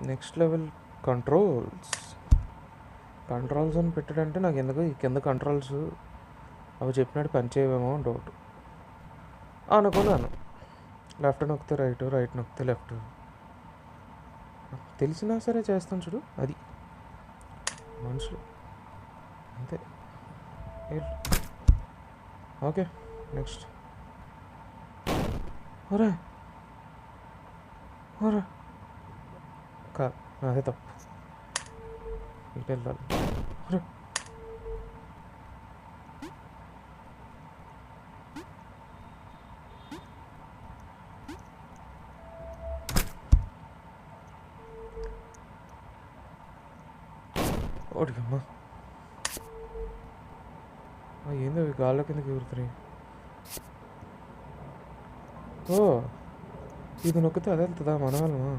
Next level controls అని పెట్టాడంటే నాకు ఎందుకు ఈ కింద కంట్రోల్స్ అవి చెప్పినట్టు పనిచేయవేమో అని డౌట్ అనుకున్నాను. లెఫ్ట్ నొక్కితే రైట్ నొక్కితే లెఫ్ట్ తెలిసినా సరే చేస్తాను చూడు, అది మనుషులు అంతే. Okay next. ఒరే అదే తప్పు, ఇటు వెళ్ళాలి. ఓడికమ్మా ఏందో గాల్లో కిందకి ఎగురుతున్నాయి. ఓ ఇది నొక్కితే అదే వెళ్తుందా మన వాళ్ళమా?